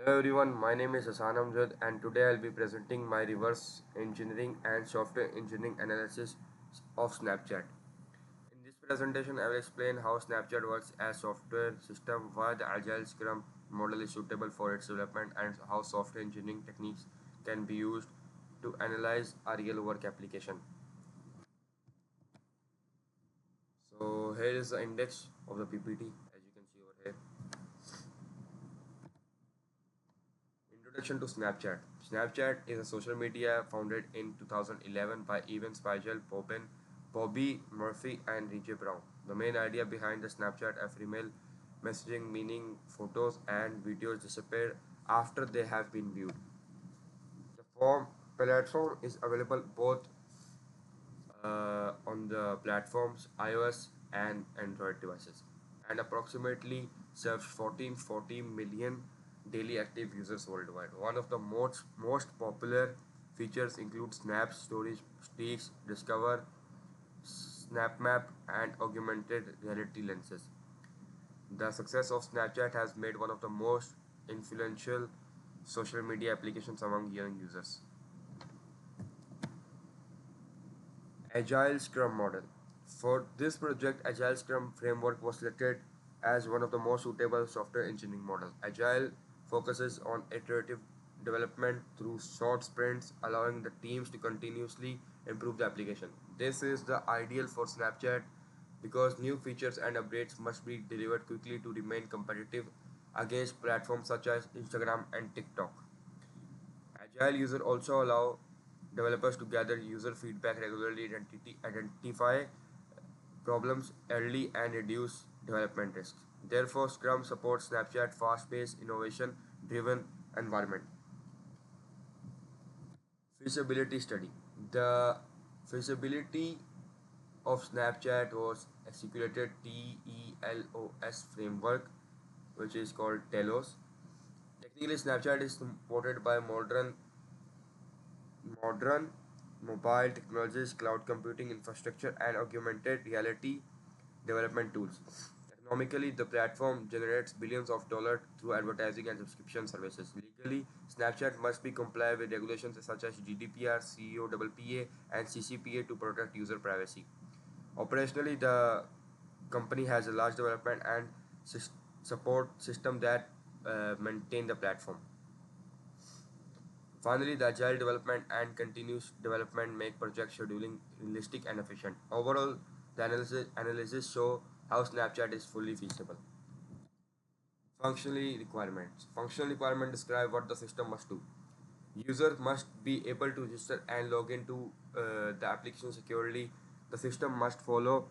Hello everyone, my name is Hasan Amjad and today I'll be presenting my reverse engineering and software engineering analysis of Snapchat. In this presentation, I will explain how Snapchat works as software system, why the Agile Scrum model is suitable for its development, and how software engineering techniques can be used to analyze a real work application. So here is the index of the PPT as you can see over here. Introduction to Snapchat. Snapchat is a social media founded in 2011 by Evan Spiegel, Bobby Murphy, and Rijay Brown. The main idea behind the Snapchat ephemeral messaging, meaning photos and videos disappear after they have been viewed. The platform is available both on the platform's iOS and Android devices, and approximately serves 1440 million daily active users worldwide. One of the most popular features include Snap, Stories, Streaks, Discover, Snap Map, and augmented reality lenses. The success of Snapchat has made one of the most influential social media applications among young users. Agile Scrum model. For this project, Agile Scrum framework was selected as one of the most suitable software engineering models. Agile focuses on iterative development through short sprints, allowing the teams to continuously improve the application. This is the ideal for Snapchat because new features and updates must be delivered quickly to remain competitive against platforms such as Instagram and TikTok. Agile user also allow developers to gather user feedback regularly, identify problems early, and reduce development risks. Therefore, Scrum supports Snapchat fast-paced, innovation-driven environment. Feasibility study. The feasibility of Snapchat was executed TELOS framework, which is called TELOS. Technically, Snapchat is supported by modern mobile technologies, cloud computing infrastructure, and augmented reality development tools. Economically, the platform generates billions of dollars through advertising and subscription services. Legally, Snapchat must be comply with regulations such as GDPR, COPPA, and CCPA to protect user privacy. Operationally, the company has a large development and support system that maintain the platform. Finally, the agile development and continuous development make project scheduling realistic and efficient. Overall, the analysis show how Snapchat is fully feasible. Functionally requirements. Functional requirements describe what the system must do. Users must be able to register and log into the application securely. The system must follow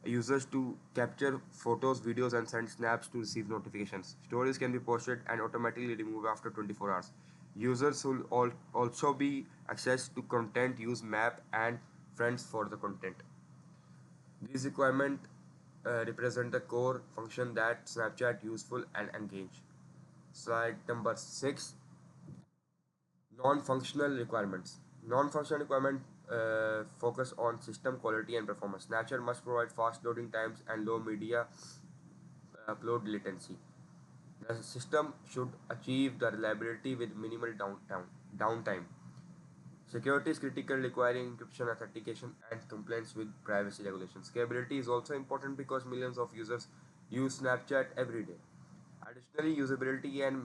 users to capture photos, videos, and send snaps to receive notifications. Stories can be posted and automatically removed after 24 hours. Users will also be access to content, use map and friends for the content. These requirements represent the core function that Snapchat useful and engage. Slide number 6. Non-functional requirements. Non-functional requirements focus on system quality and performance. Snapchat must provide fast loading times and low media upload latency. The system should achieve the reliability with minimal downtime. Security is critical, requiring encryption, authentication, and compliance with privacy regulations. Scalability is also important because millions of users use Snapchat every day. Additionally, usability and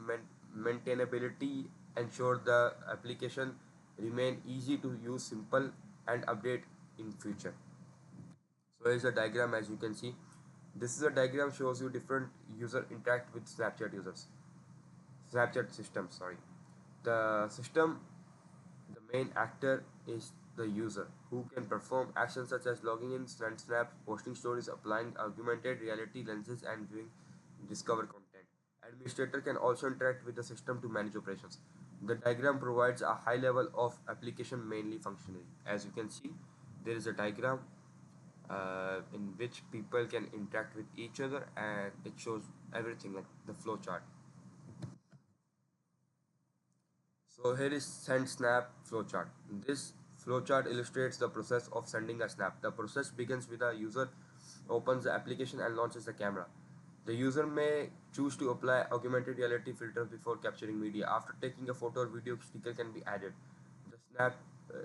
maintainability ensure the application remain easy to use, simple, and update in future. So here's a diagram as you can see. This is a diagram shows you different user interact with Snapchat system. Sorry, the system, the main actor is the user who can perform actions such as logging in, send snaps, posting stories, applying augmented reality lenses, and viewing discover content. Administrator can also interact with the system to manage operations. The diagram provides a high level of application mainly functionally. As you can see, there is a diagram in which people can interact with each other and it shows everything like the flow chart. So here is send snap flowchart. This flowchart illustrates the process of sending a snap. The process begins with a user opens the application and launches the camera. The user may choose to apply augmented reality filters before capturing media. After taking a photo or video, sticker can be added. The snap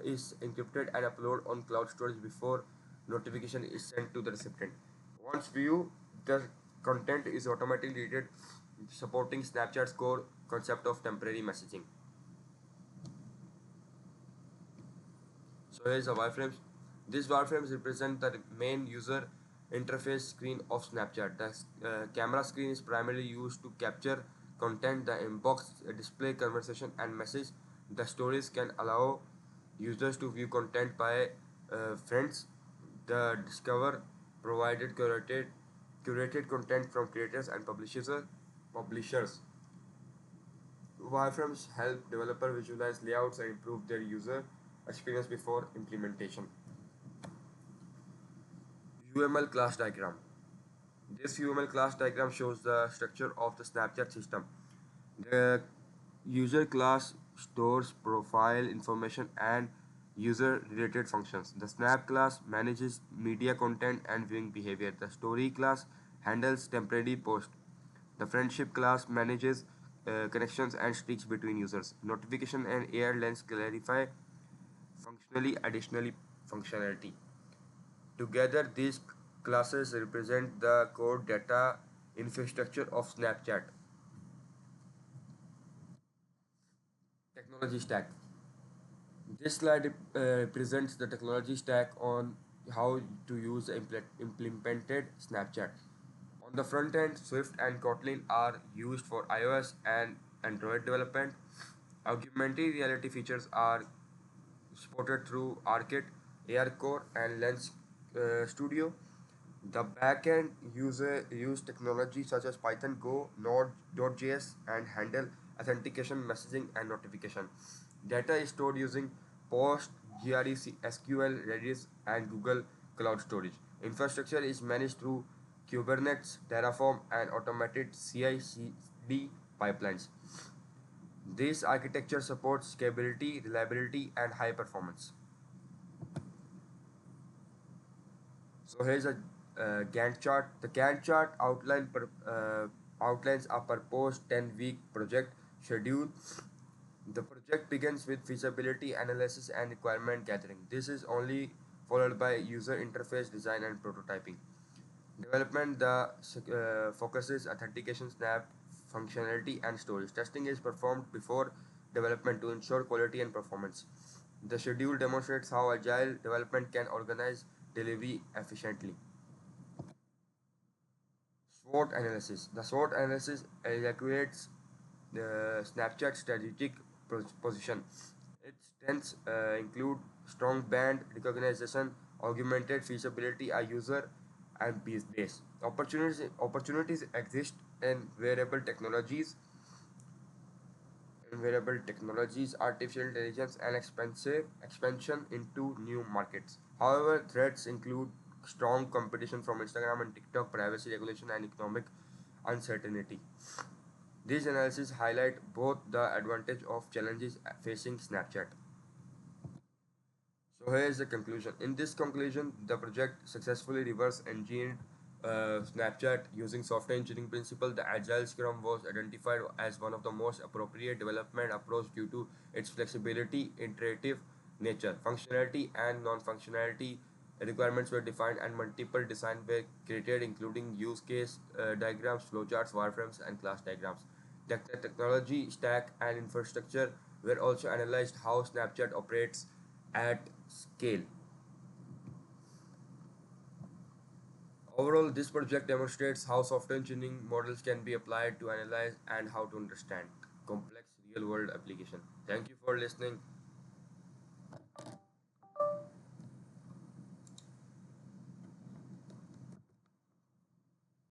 is encrypted and uploaded on cloud storage before notification is sent to the recipient. Once viewed, the content is automatically deleted, supporting Snapchat's core concept of temporary messaging. So here's the wireframes. These wireframes represent the main user interface screen of Snapchat. The camera screen is primarily used to capture content, the inbox display conversation and message. The stories can allow users to view content by friends. The discover provided curated content from creators and publishers. Wireframes help developers visualize layouts and improve their user experience before implementation. UML class diagram. This UML class diagram shows the structure of the Snapchat system. The user class stores profile information and user related functions. The Snap class manages media content and viewing behavior. The Story class handles temporary post. The Friendship class manages connections and streaks between users. Notification and AR lens clarify functionally additionally functionality. Together, these classes represent the core data infrastructure of Snapchat. Technology stack. This slide represents the technology stack on how to use implemented Snapchat. On the front end, Swift and Kotlin are used for iOS and Android development. Augmented reality features are supported through Arcade, AR Core, and Lens Studio. The backend use technology such as Python, Go, Node.js, and handle authentication, messaging, and notification. Data is stored using Post, GRE, SQL, Redis, and Google Cloud Storage. Infrastructure is managed through Kubernetes, Terraform, and automated CI/CD pipelines. This architecture supports scalability, reliability, and high performance. So here's a Gantt chart. The Gantt chart outlines a proposed 10-week project schedule. The project begins with feasibility analysis and requirement gathering. This is only followed by user interface design and prototyping. Development focuses authentication, snap functionality, and storage. Testing is performed before development to ensure quality and performance. The schedule demonstrates how agile development can organize delivery efficiently. SWOT analysis. The SWOT analysis evaluates the Snapchat strategic position. Its strengths include strong brand recognition, augmented feasibility, a user and base. Opportunities exist in artificial intelligence, and expensive expansion into new markets. However, threats include strong competition from Instagram and TikTok, privacy regulation, and economic uncertainty. These analyses highlight both the advantage of challenges facing Snapchat. So here is the conclusion. In this conclusion, the project successfully reverse engineered Snapchat using software engineering principle. The agile scrum was identified as one of the most appropriate development approach due to its flexibility, iterative nature, functionality, and non-functionality requirements were defined and multiple designs were created, including use case diagrams, flowcharts, wireframes, and class diagrams. The technology stack and infrastructure were also analyzed how Snapchat operates at scale. Overall, this project demonstrates how software engineering models can be applied to analyze and how to understand complex real-world application. Thank you for listening.